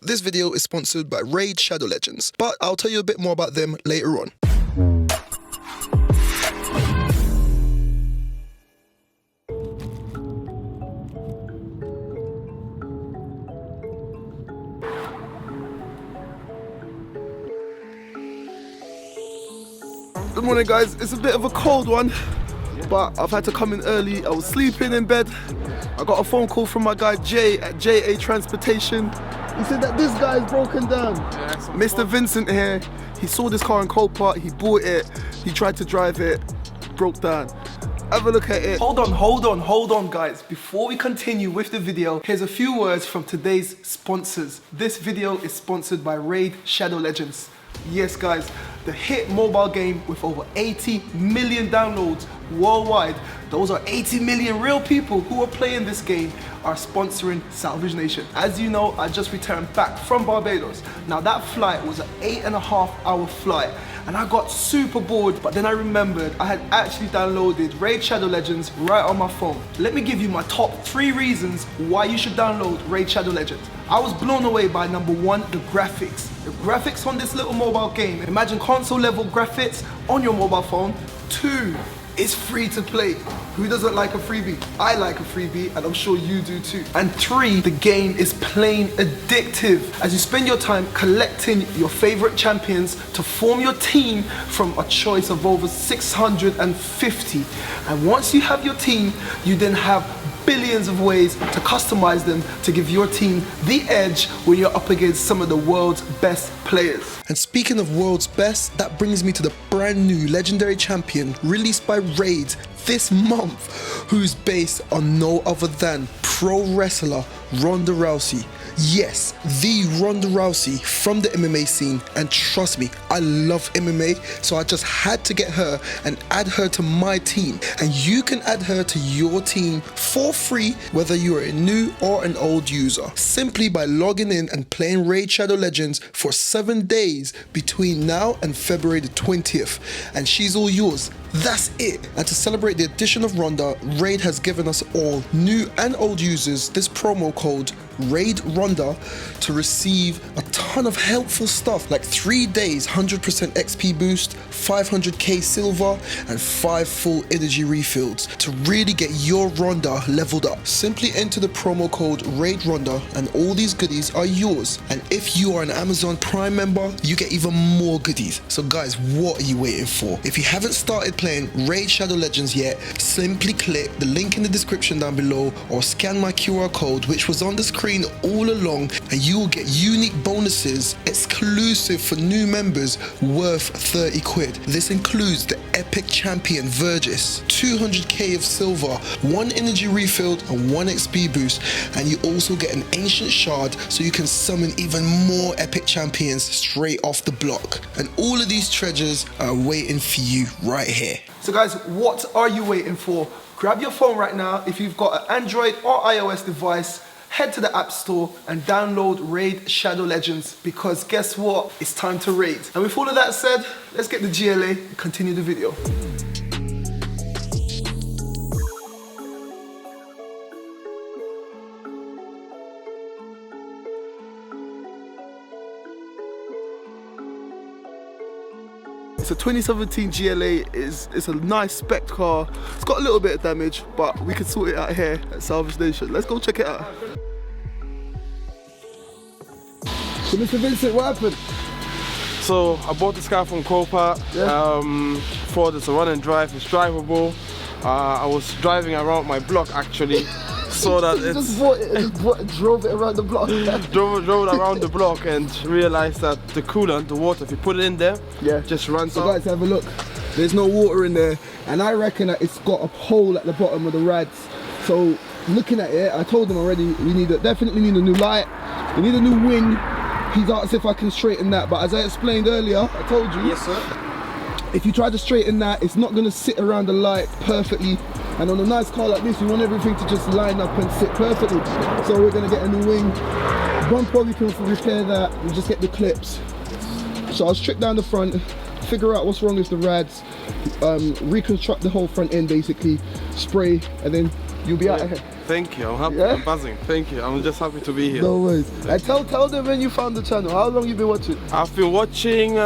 this video is sponsored by Raid Shadow Legends, but I'll tell you a bit more about them later on. Good morning guys, it's a bit of a cold one, but I've had to come in early. I was sleeping in bed. I got a phone call from my guy Jay at JA Transportation. He said that this guy is broken down. Yeah, Mr. Vincent here, he saw this car in Copart, he bought it, he tried to drive it, broke down. Have a look at it. Hold on guys. Before we continue with the video, here's a few words from today's sponsors. This video is sponsored by Raid Shadow Legends. Yes guys, the hit mobile game with over 80 million downloads worldwide. Those are 80 million real people who are playing this game are sponsoring Salvage Nation. As you know, I just returned back from Barbados. Now that flight was an 8.5-hour flight and I got super bored, but then I remembered I had actually downloaded Raid Shadow Legends right on my phone. Let me give you my top 3 reasons why you should download Raid Shadow Legends. I was blown away by number 1, the graphics. The graphics on this little mobile game, imagine console level graphics on your mobile phone. 2, it's free to play. Who doesn't like a freebie? I like a freebie and I'm sure you do too. And 3, the game is plain addictive as you spend your time collecting your favorite champions to form your team from a choice of over 650. And once you have your team, you then have billions of ways to customize them to give your team the edge when you're up against some of the world's best players. And speaking of world's best, that brings me to the brand new legendary champion released by Raid this month, who's based on no other than pro wrestler Ronda Rousey. Yes, the Ronda Rousey from the MMA scene, and trust me, I love MMA, so I just had to get her and add her to my team. And you can add her to your team for free, whether you are a new or an old user, simply by logging in and playing Raid Shadow Legends for 7 days between now and February the 20th, and she's all yours. That's it. And to celebrate the addition of Ronda, Raid has given us all, new and old users, this promo code Raid Ronda to receive a ton of helpful stuff like 3 days 100% XP boost, 500k silver and 5 full energy refills to really get your Ronda leveled up. Simply enter the promo code Raid Ronda and all these goodies are yours. And if you are an Amazon Prime member, you get even more goodies. So guys, what are you waiting for? If you haven't started playing Raid Shadow Legends yet, simply click the link in the description down below or scan my QR code which was on the screen all along, and you will get unique bonuses exclusive for new members worth 30 quid. This includes the epic champion Vergis, 200k of silver, 1 energy refilled and 1 XP boost, and you also get an ancient shard so you can summon even more epic champions straight off the block. And all of these treasures are waiting for you right here. So guys, what are you waiting for? Grab your phone right now. If you've got an Android or iOS device, head to the App Store and download Raid Shadow Legends, because guess what? It's time to raid. And with all of that said, let's get the GLA and continue the video. It's a 2017 GLA, it's a nice spec car. It's got a little bit of damage, but we can sort it out here at Salvage Nation. Let's go check it out. So Mr. Vincent, what happened? So I bought this car from Copart. Yeah. Thought it's a run and drive, it's drivable. I was driving around my block actually. So that just drove it around the block. drove it around the block and realized that the coolant, the water, if you put it in there, just runs out. So guys, have a look. There's no water in there, and I reckon that it's got a hole at the bottom of the rads. So looking at it, I told him already, we definitely need a new light. We need a new wing. He's asked if I can straighten that, but as I explained earlier, I told you. Yes, sir. If you try to straighten that, it's not gonna sit around the light perfectly. And on a nice car like this, you want everything to just line up and sit perfectly. So we're gonna get a new wing. Bumper, we can repair that. We just get the clips. So I'll strip down the front, figure out what's wrong with the rads, reconstruct the whole front end basically, spray, and then You'll be out of here. Thank you. I'm happy. Yeah? I'm buzzing. Thank you. I'm just happy to be here. No worries. And tell them when you found the channel. How long you been watching? I've been watching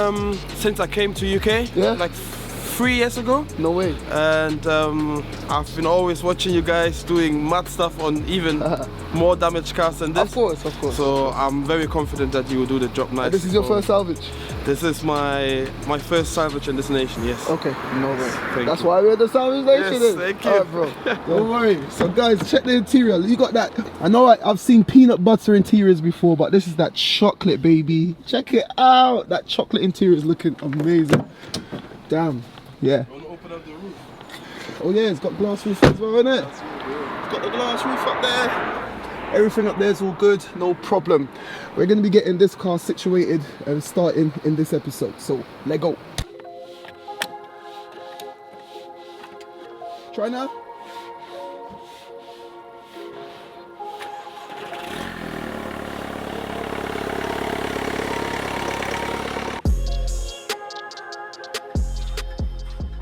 since I came to UK. Yeah? Like 3 years ago. No way. And I've been always watching you guys doing mad stuff on even more damaged cars than this. Of course, of course. So I'm very confident that you will do the job nice. And this is your first salvage? This is my first salvage in this nation, yes. Okay, no worries. Thank That's you. why we're the salvage nation. Yes, then. thank you. Alright, bro. Don't worry. So guys, check the interior. You got that. I know I've seen peanut butter interiors before, but this is that chocolate, baby. Check it out. That chocolate interior is looking amazing. Damn. Yeah. You want to open up the roof? Oh yeah, it's got glass roof as well, isn't it? That's really good. It's got the glass roof up there. Everything up there is all good, no problem. We're going to be getting this car situated and starting in this episode. So, let go. Try now.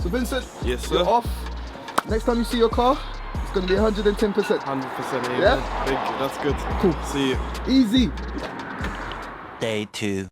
So Vincent, Yes, sir. you're off. Next time you see your car, it's going to be 110%. 100%. Yeah? Thank you. That's good. Cool. See you. Easy. Day 2.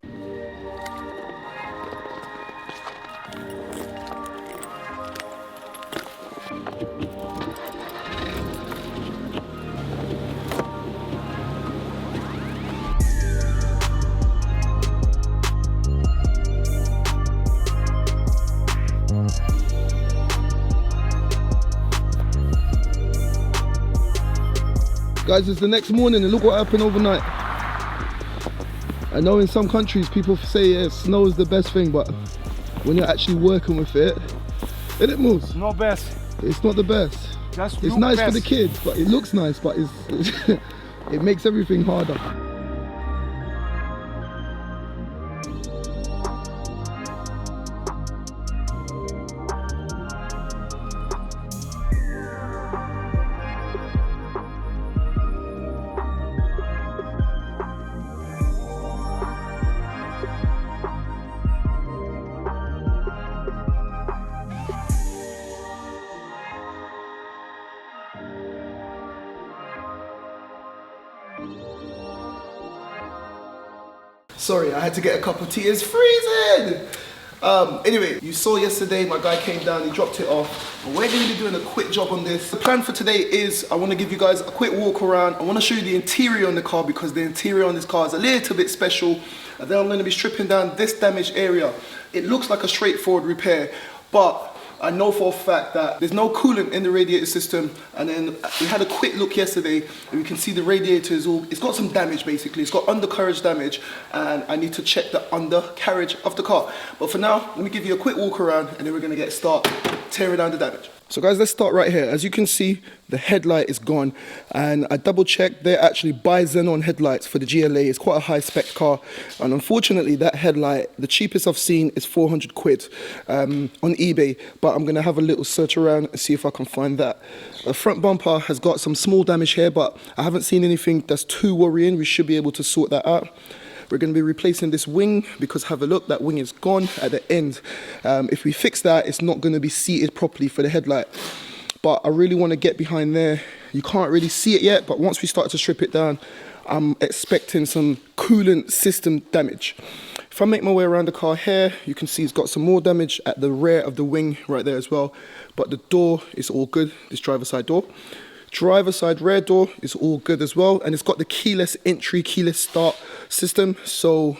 Guys, it's the next morning and look what happened overnight. I know in some countries people say yeah, snow is the best thing, but when you're actually working with it moves. No best. It's not the best. Just It's look nice best. for the kids, but it looks nice, but it makes everything harder. Sorry, I had to get a cup of tea. It's freezing! Anyway, you saw yesterday my guy came down, he dropped it off. And we're going to be doing a quick job on this. The plan for today is I want to give you guys a quick walk around. I want to show you the interior on the car because the interior on this car is a little bit special. And then I'm going to be stripping down this damaged area. It looks like a straightforward repair, but I know for a fact that there's no coolant in the radiator system, and then we had a quick look yesterday and we can see the radiator is it's got some damage basically. It's got undercarriage damage and I need to check the undercarriage of the car. But for now, let me give you a quick walk around and then we're gonna start tearing down the damage. So guys, let's start right here. As you can see, the headlight is gone and I double checked, they're actually bi-xenon headlights for the GLA. It's quite a high spec car and unfortunately that headlight, the cheapest I've seen is 400 quid on eBay, but I'm gonna have a little search around and see if I can find that. The front bumper has got some small damage here, but I haven't seen anything that's too worrying. We should be able to sort that out. We're going to be replacing this wing because have a look, that wing is gone at the end. If we fix that, it's not going to be seated properly for the headlight. But I really want to get behind there. You can't really see it yet, but once we start to strip it down, I'm expecting some coolant system damage. If I make my way around the car here, you can see it's got some more damage at the rear of the wing right there as well. But the door is all good, this driver's side door. Driver side rear door is all good as well, and it's got the keyless entry, keyless start system, so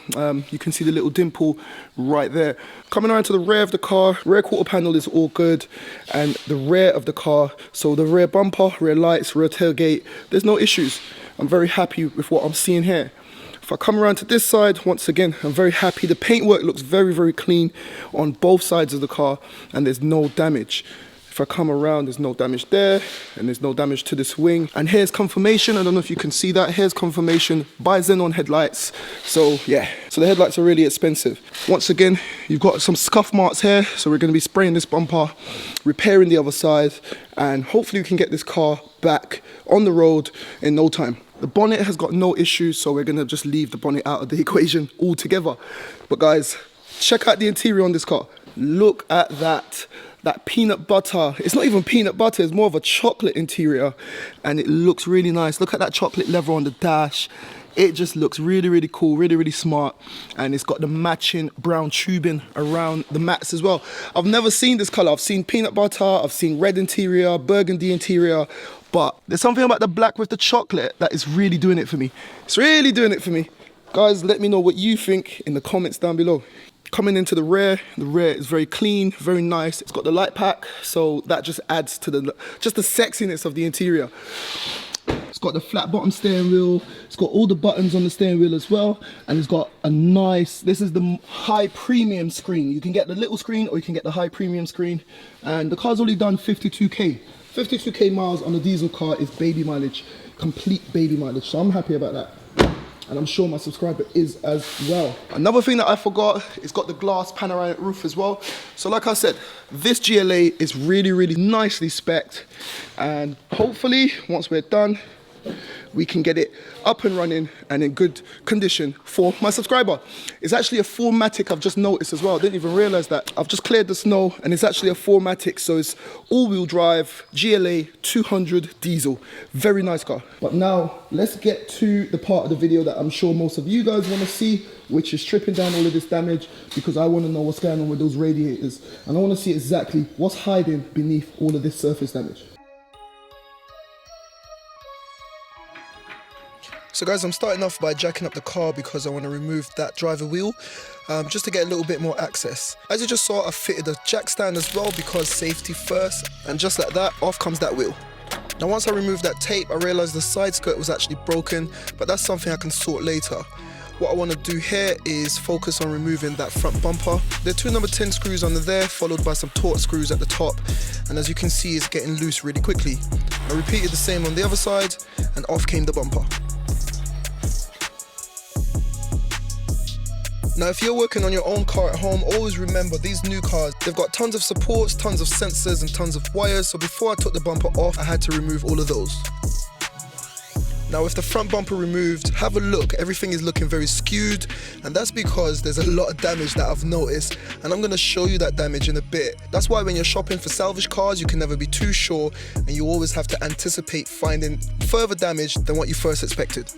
you can see the little dimple right there. Coming around to the rear of the car, rear quarter panel is all good, and the rear of the car, so the rear bumper, rear lights, rear tailgate, there's no issues. I'm very happy with what I'm seeing here. If I come around to this side, once again, I'm very happy. The paintwork looks very, very clean on both sides of the car, and there's no damage. If I come around, there's no damage there, and there's no damage to this wing. And here's confirmation, I don't know if you can see that, here's confirmation, bi-xenon headlights. So yeah, so the headlights are really expensive. Once again, you've got some scuff marks here, so we're gonna be spraying this bumper, repairing the other side, and hopefully we can get this car back on the road in no time. The bonnet has got no issues, so we're gonna just leave the bonnet out of the equation altogether. But guys, check out the interior on this car. Look at that. that peanut butter. It's not even peanut butter, it's more of a chocolate interior, and it looks really nice. Look at that chocolate leather on the dash. It just looks really, really cool, really, really smart. And it's got the matching brown tubing around the mats as well. I've never seen this color. I've seen peanut butter, I've seen red interior, burgundy interior, but there's something about the black with the chocolate that is really doing it for me. It's really doing it for me. Guys, let me know what you think in the comments down below. Coming into the rear is very clean, very nice. It's got the light pack, so that just adds to the sexiness of the interior. It's got the flat bottom steering wheel. It's got all the buttons on the steering wheel as well. And it's got a nice, this is the high premium screen. You can get the little screen or you can get the high premium screen. And the car's only done 52K. 52K miles on a diesel car is baby mileage, complete baby mileage. So I'm happy about that. And I'm sure my subscriber is as well. Another thing that I forgot, it's got the glass panoramic roof as well. So like I said, this GLA is really, really nicely spec'd. And hopefully, once we're done, we can get it up and running and in good condition for my subscriber. It's actually a 4MATIC, I've just noticed as well. I didn't even realize that. I've just cleared the snow and it's actually a 4MATIC, so it's all-wheel drive, GLA 200 diesel. Very nice car. But now, let's get to the part of the video that I'm sure most of you guys want to see, which is stripping down all of this damage, because I want to know what's going on with those radiators. And I want to see exactly what's hiding beneath all of this surface damage. So guys, I'm starting off by jacking up the car because I want to remove that driver wheel just to get a little bit more access. As you just saw, I fitted a jack stand as well because safety first, and just like that, off comes that wheel. Now once I removed that tape, I realized the side skirt was actually broken, but that's something I can sort later. What I want to do here is focus on removing that front bumper. There are two number 10 screws under there, followed by some Torx screws at the top, and as you can see, it's getting loose really quickly. I repeated the same on the other side, and off came the bumper. Now if you're working on your own car at home, always remember these new cars, they've got tons of supports, tons of sensors and tons of wires, so before I took the bumper off, I had to remove all of those. Now with the front bumper removed, have a look, everything is looking very skewed, and that's because there's a lot of damage that I've noticed, and I'm going to show you that damage in a bit. That's why when you're shopping for salvage cars, you can never be too sure, and you always have to anticipate finding further damage than what you first expected.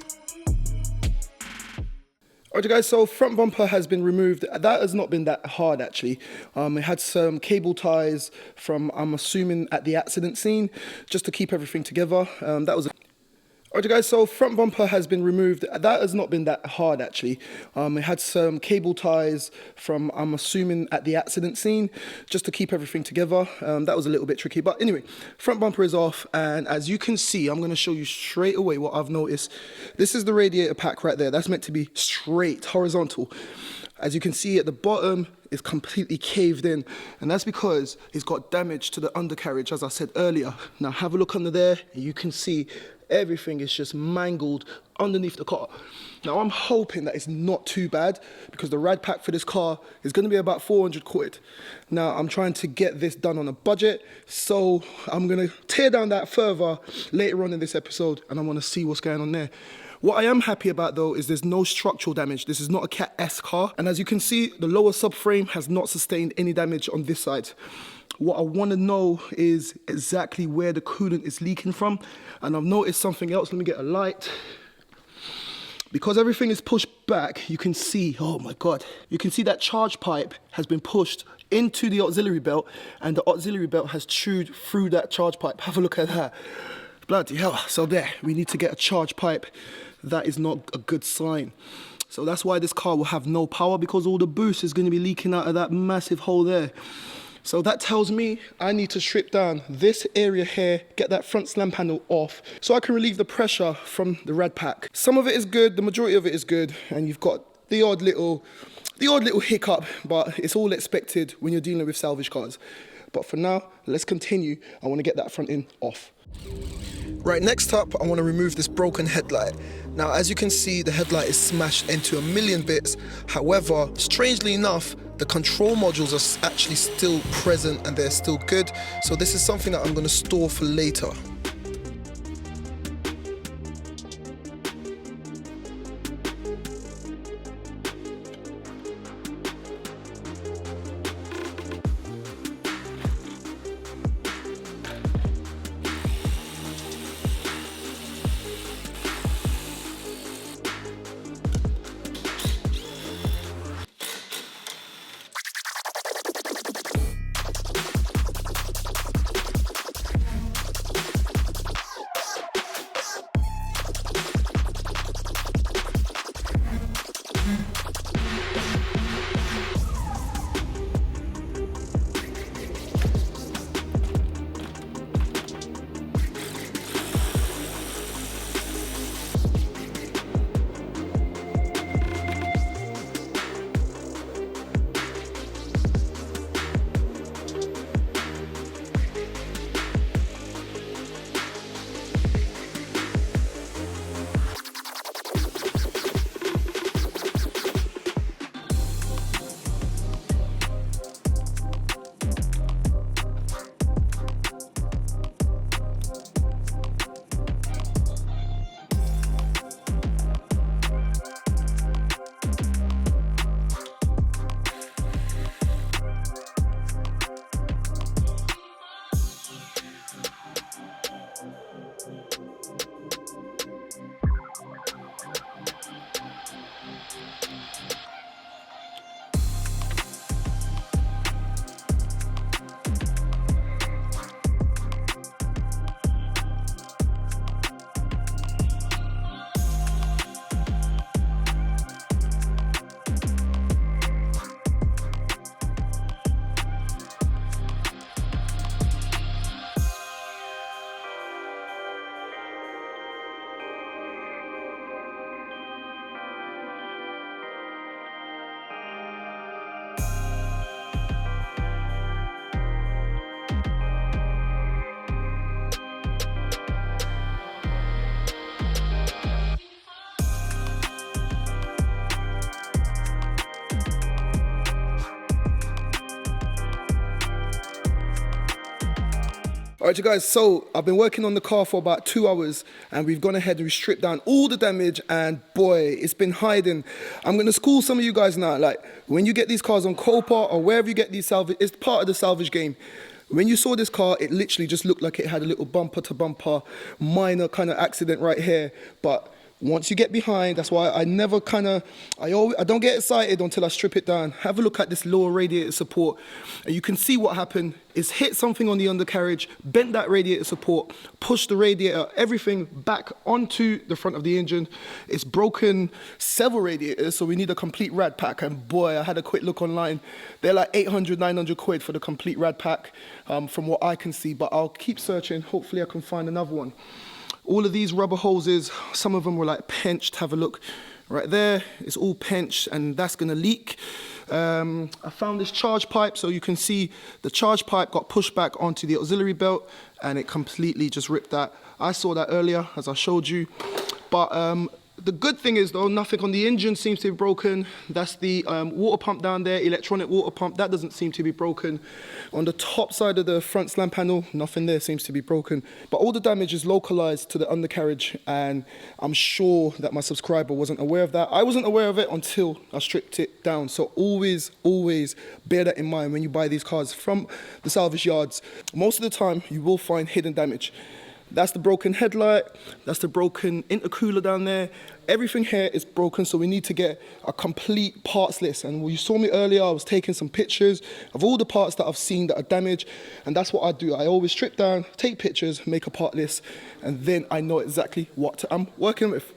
Alright guys, so front bumper has been removed. That has not been that hard actually. It had some cable ties from, I'm assuming, at the accident scene, just to keep everything together. Alright guys, so front bumper has been removed. That has not been that hard actually. It had some cable ties from, I'm assuming, at the accident scene, just to keep everything together. That was a little bit tricky, but anyway, front bumper is off, and as you can see, I'm going to show you straight away what I've noticed. This is the radiator pack right there. That's meant to be straight, horizontal. As you can see at the bottom, it's completely caved in, and that's because it's got damage to the undercarriage, as I said earlier. Now have a look under there, and you can see everything is just mangled underneath the car. Now I'm hoping that it's not too bad, because the rad pack for this car is going to be about 400 quid. Now I'm trying to get this done on a budget, so I'm going to tear down that further later on in this episode, and I want to see what's going on there. What I am happy about though is there's no structural damage. This is not a Cat S car, and as you can see, the lower subframe has not sustained any damage on this side. What I want to know is exactly where the coolant is leaking from, and I've noticed something else. Let me get a light. Because everything is pushed back, you can see, oh my God, you can see that charge pipe has been pushed into the auxiliary belt, and the auxiliary belt has chewed through that charge pipe. Have a look at that. Bloody hell. So there, we need to get a charge pipe. That is not a good sign. So that's why this car will have no power, because all the boost is going to be leaking out of that massive hole there. So that tells me I need to strip down this area here, get that front slam panel off, so I can relieve the pressure from the rad pack. Some of it is good, the majority of it is good, and you've got the odd little hiccup, but it's all expected when you're dealing with salvage cars. But for now, let's continue. I want to get that front end off. Right, next up, I want to remove this broken headlight. Now, as you can see, the headlight is smashed into a million bits. However, strangely enough, the control modules are actually still present and they're still good. So this is something that I'm going to store for later. All right, you guys, so I've been working on the car for about 2 hours and we've gone ahead and we stripped down all the damage and boy, it's been hiding. I'm gonna school some of you guys now, like when you get these cars on Copart or wherever you get these salvage, it's part of the salvage game. When you saw this car, it literally just looked like it had a little bumper to bumper, minor kind of accident right here, but once you get behind, that's why I never I don't get excited until I strip it down. Have a look at this lower radiator support and you can see what happened. It's hit something on the undercarriage, bent that radiator support, pushed the radiator, everything back onto the front of the engine. It's broken several radiators, so we need a complete rad pack. And boy, I had a quick look online. They're like 800, 900 quid for the complete rad pack from what I can see, but I'll keep searching. Hopefully I can find another one. All of these rubber hoses, some of them were like pinched. Have a look right there. It's all pinched and that's gonna leak. I found this charge pipe, so you can see the charge pipe got pushed back onto the auxiliary belt and it completely just ripped that. I saw that earlier as I showed you. But the good thing is though, nothing on the engine seems to be broken. That's the water pump down there, electronic water pump, that doesn't seem to be broken. On the top side of the front slam panel, nothing there seems to be broken. But all the damage is localized to the undercarriage and I'm sure that my subscriber wasn't aware of that. I wasn't aware of it until I stripped it down. So always bear that in mind when you buy these cars from the salvage yards. Most of the time you will find hidden damage. That's the broken headlight, that's the broken intercooler down there. Everything here is broken, so we need to get a complete parts list. And you saw me earlier, I was taking some pictures of all the parts that I've seen that are damaged, and that's what I do. I always strip down, take pictures, make a part list, and then I know exactly what I'm working with.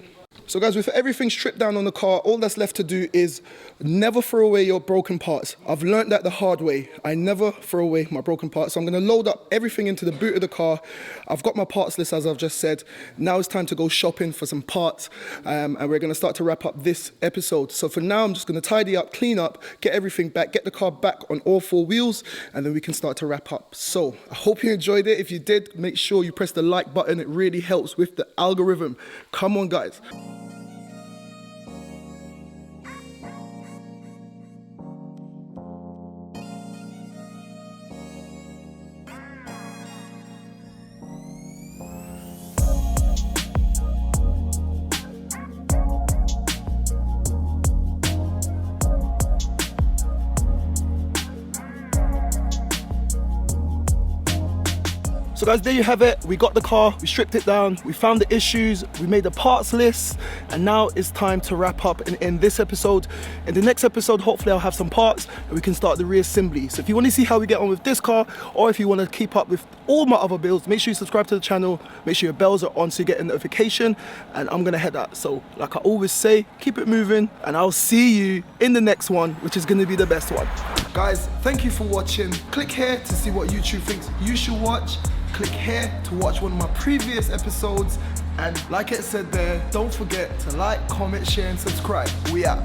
So guys, with everything stripped down on the car, all that's left to do is never throw away your broken parts. I've learned that the hard way. I never throw away my broken parts. So I'm gonna load up everything into the boot of the car. I've got my parts list, as I've just said. Now it's time to go shopping for some parts, and we're gonna start to wrap up this episode. So for now, I'm just gonna tidy up, clean up, get everything back, get the car back on all four wheels, and then we can start to wrap up. So I hope you enjoyed it. If you did, make sure you press the like button. It really helps with the algorithm. Come on, guys. So guys, there you have it. We got the car, we stripped it down, we found the issues, we made the parts list, and now it's time to wrap up and end this episode. In the next episode, hopefully I'll have some parts and we can start the reassembly. So if you want to see how we get on with this car, or if you want to keep up with all my other builds, make sure you subscribe to the channel, make sure your bells are on so you get a notification, and I'm gonna head out. So like I always say, keep it moving, and I'll see you in the next one, which is gonna be the best one. Guys, thank you for watching. Click here to see what YouTube thinks you should watch. Click here to watch one of my previous episodes, and like it said there, don't forget to like, comment, share and subscribe. We out.